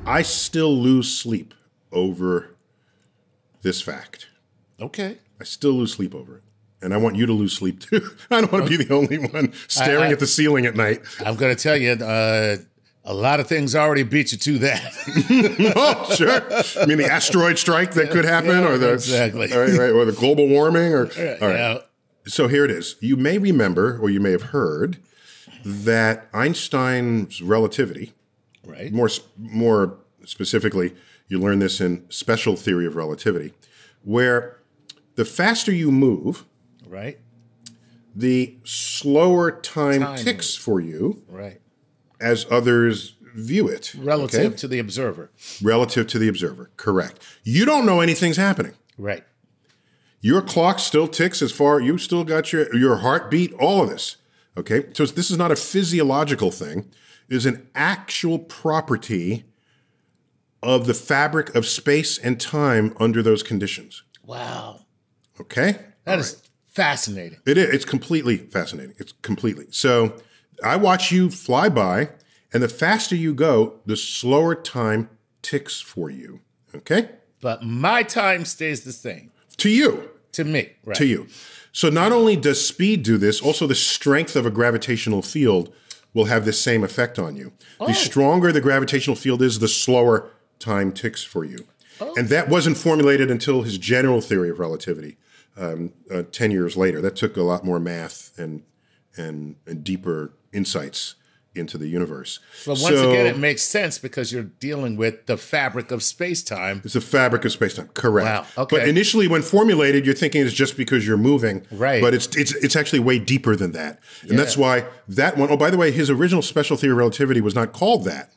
I still lose sleep over this fact. Okay. I still lose sleep over it. And I want you to lose sleep too. I don't want to be the only one staring at the ceiling at night. I'm going to tell you, a lot of things already beat you to that. Oh, sure. I mean, the asteroid strike that could happen, or the exactly, right, or the global warming, or all right. Yeah. So here it is. You may remember, or you may have heard, that Einstein's relativity, right? More specifically, you learn this in special theory of relativity, where the faster you move, right, the slower time ticks for you, right, as others view it. Relative to the observer. Relative to the observer, correct. You don't know anything's happening. Right. Your clock still ticks as far, you still got your heartbeat, all of this. Okay, so this is not a physiological thing. It is an actual property of the fabric of space and time under those conditions. Wow. Okay? That is fascinating. It is. It's completely fascinating. It's completely. So I watch you fly by, and the faster you go, the slower time ticks for you. Okay? But my time stays the same. To you. To me, right. To you. So not only does speed do this, also the strength of a gravitational field will have the same effect on you. Oh. The stronger the gravitational field is, the slower time ticks for you. Oh. And that wasn't formulated until his general theory of relativity 10 years later. That took a lot more math and deeper insights into the universe. Well, once again, it makes sense because you're dealing with the fabric of space-time. It's the fabric of space-time, correct. Wow, okay. But initially, when formulated, you're thinking it's just because you're moving. Right. But it's actually way deeper than that. And that's why that one, oh, by the way, his original special theory of relativity was not called that.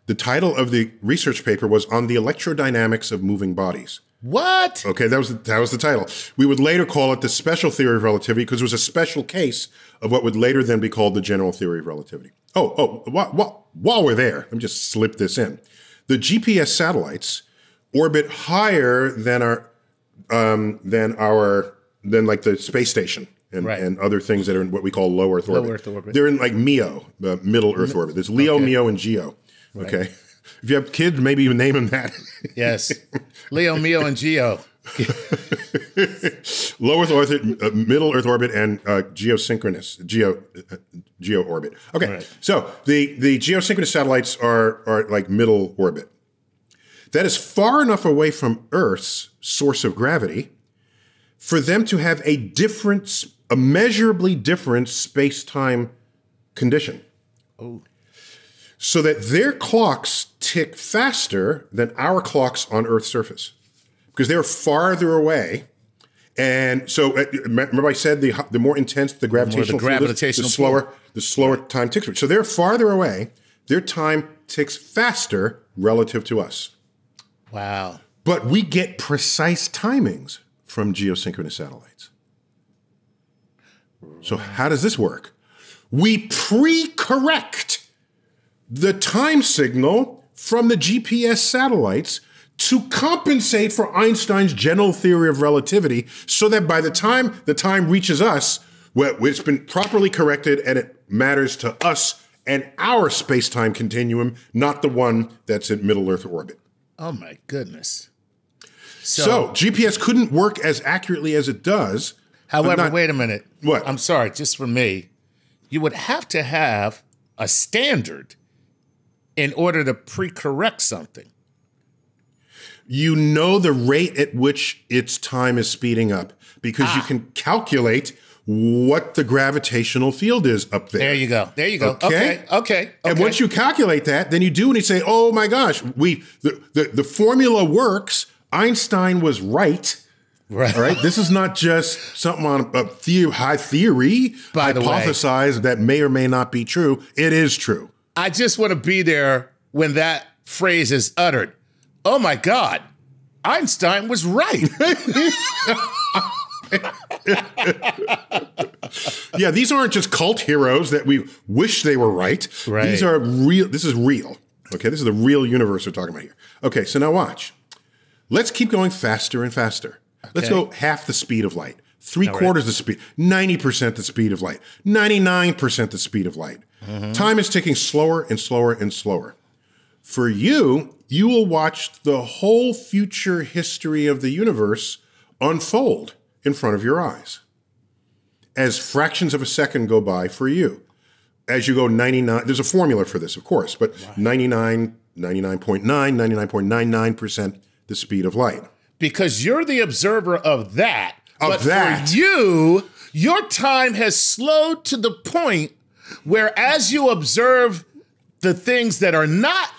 The title of the research paper was On the Electrodynamics of Moving Bodies. What? Okay, that was the title. We would later call it the special theory of relativity because it was a special case of what would later then be called the general theory of relativity. While we're there, let me just slip this in. The GPS satellites orbit higher than like the space station and other things that are in what we call low Earth orbit. Low Earth orbit. They're in like MEO, the middle Earth orbit. There's LEO, MEO, and GEO. Right. Okay. If you have kids, maybe even name them that. Yes. Leo, MEO, and GEO. Low Earth orbit, middle Earth orbit, and geosynchronous geo orbit. Okay, right. So the geosynchronous satellites are like middle orbit. That is far enough away from Earth's source of gravity for them to have a measurably different space-time condition. Oh. So that their clocks tick faster than our clocks on Earth's surface. Because they're farther away. And so remember I said the more intense the gravitational field is, the slower time ticks. So they're farther away. Their time ticks faster relative to us. Wow. But we get precise timings from geosynchronous satellites. So how does this work? We pre-correct the time signal from the GPS satellites to compensate for Einstein's general theory of relativity so that by the time the time reaches us, it's been properly corrected and it matters to us and our space-time continuum, not the one that's in middle Earth orbit. Oh my goodness. So GPS couldn't work as accurately as it does. However, wait a minute. What? I'm sorry, just for me, you would have to have a standard in order to pre-correct something. You know the rate at which its time is speeding up because you can calculate what the gravitational field is up there. There you go. There you go. Okay. And once you calculate that, then you do and you say, oh my gosh, the formula works. Einstein was right. Right. All right. This is not just something on a high theory, hypothesized that may or may not be true. It is true. I just want to be there when that phrase is uttered. Oh my God, Einstein was right. Yeah, these aren't just cult heroes that we wish they were right. These are real. This is real. Okay, this is the real universe we're talking about here. Okay, so now watch. Let's keep going faster and faster. Okay. Let's go half the speed of light, three-quarters the speed, 90% the speed of light, 99% the speed of light. Mm-hmm. Time is ticking slower and slower and slower. For you, you will watch the whole future history of the universe unfold in front of your eyes as fractions of a second go by for you. As you go 99, there's a formula for this, of course, but 99, 99.9, 99.99% the speed of light. Because you're the observer of that. But for you, your time has slowed to the point where as you observe the things that are not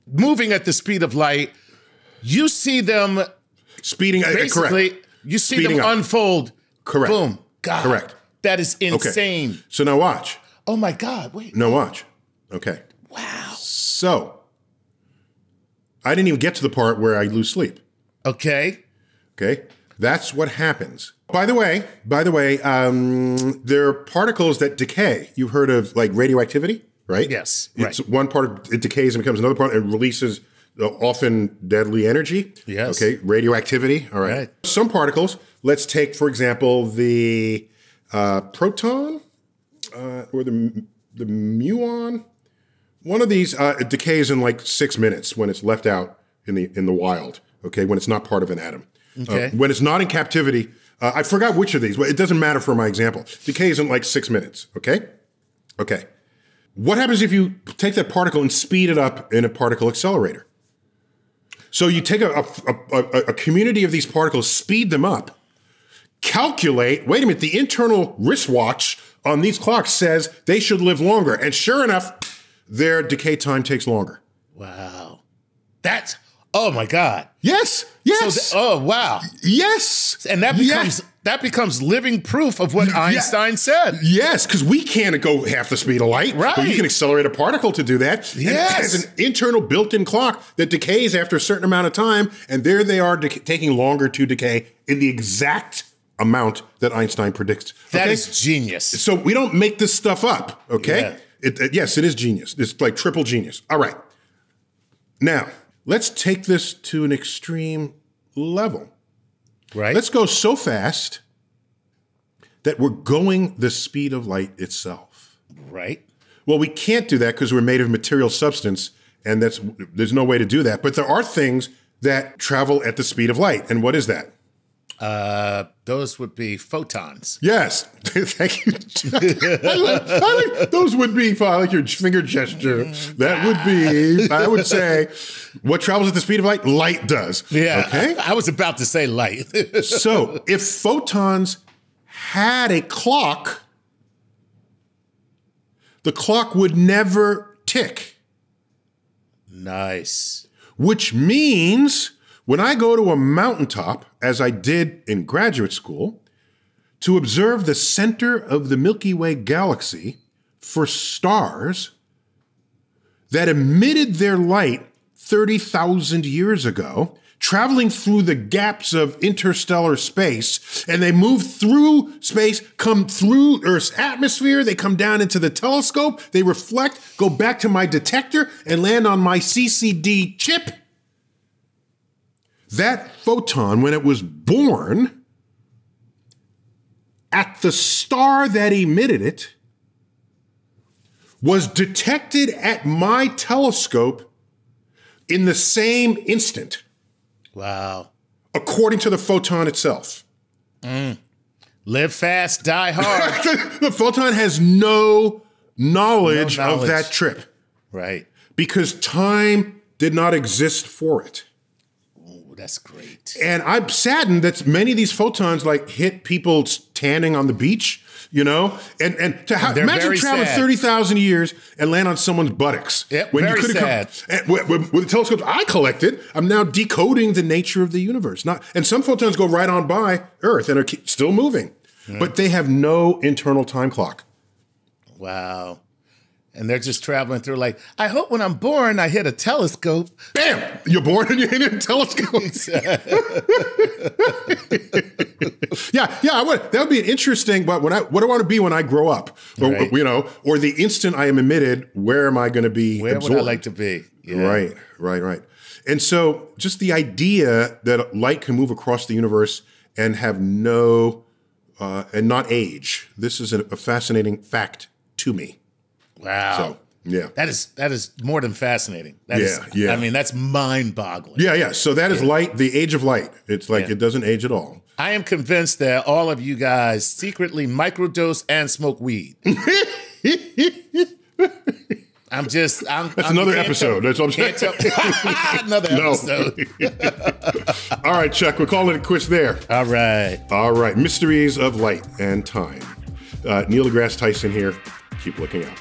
moving at the speed of light, you see them speeding. Basically, Correct. You see Speeding them up. Unfold. Correct. Boom. God. Correct. That is insane. Okay. So now watch. Oh my God. Wait. No, watch. Okay. Wow. So I didn't even get to the part where I lose sleep. Okay. Okay. That's what happens. By the way, there are particles that decay. You've heard of like radioactivity, right? Yes. It's one part, it decays and becomes another part and releases often deadly energy. Yes. Okay. Radioactivity. All right. Some particles, let's take, for example, the proton or the muon. One of these it decays in like 6 minutes when it's left out in the wild. Okay. When it's not part of an atom. Okay. When it's not in captivity, I forgot which of these, but it doesn't matter for my example. Decays in like 6 minutes, okay? Okay. What happens if you take that particle and speed it up in a particle accelerator? So you take a community of these particles, speed them up, calculate, wait a minute, the internal wristwatch on these clocks says they should live longer. And sure enough, their decay time takes longer. Wow. That's, oh my God. Yes. Yes. So oh, wow. Yes. And that becomes living proof of what Einstein said. Yes, because we can't go half the speed of light. Right. But you can accelerate a particle to do that. Yes. And it has an internal built-in clock that decays after a certain amount of time. And there they are taking longer to decay in the exact amount that Einstein predicts. That is genius. So we don't make this stuff up, okay? Yeah. Yes, it is genius. It's like triple genius. All right. Now, let's take this to an extreme level. Right. Let's go so fast that we're going the speed of light itself. Right. Well, we can't do that because we're made of material substance, and there's no way to do that. But there are things that travel at the speed of light. And what is that? Those would be photons. Yes. Thank you. I like those would be, I like your finger gesture. That would be, I would say, what travels at the speed of light? Light does. Yeah. Okay. I was about to say light. So if photons had a clock, the clock would never tick. Nice. Which means when I go to a mountaintop, as I did in graduate school, to observe the center of the Milky Way galaxy for stars that emitted their light 30,000 years ago, traveling through the gaps of interstellar space, and they move through space, come through Earth's atmosphere, they come down into the telescope, they reflect, go back to my detector, and land on my CCD chip. That photon, when it was born, at the star that emitted it, was detected at my telescope in the same instant. Wow. According to the photon itself. Live fast, die hard. The photon has no knowledge of that trip. Right. Because time did not exist for it. Oh, that's great. And I'm saddened that many of these photons like hit people tanning on the beach, you know, and imagine traveling 30,000 years and land on someone's buttocks. Yep, when very you sad. With the telescopes I collected, I'm now decoding the nature of the universe. And some photons go right on by Earth and are still moving, but they have no internal time clock. Wow. And they're just traveling through like, I hope when I'm born, I hit a telescope. Bam! You're born and you hit a telescope. That would be an interesting, but what do I want to be when I grow up? Or, right. You know, or the instant I am emitted, where am I going to be Where absorbed? would I like to be? Yeah. Right. And so just the idea that light can move across the universe and have no, and not age. This is a fascinating fact to me. Wow. So Yeah. That is more than fascinating. Yeah. I mean, that's mind-boggling. Yeah. So that is light, the age of light. It's like it doesn't age at all. I am convinced that all of you guys secretly microdose and smoke weed. That's another episode. That's what I'm saying. Another episode. All right, Chuck, we're calling it quits there. All right. Mysteries of light and time. Neil deGrasse Tyson here. Keep looking out.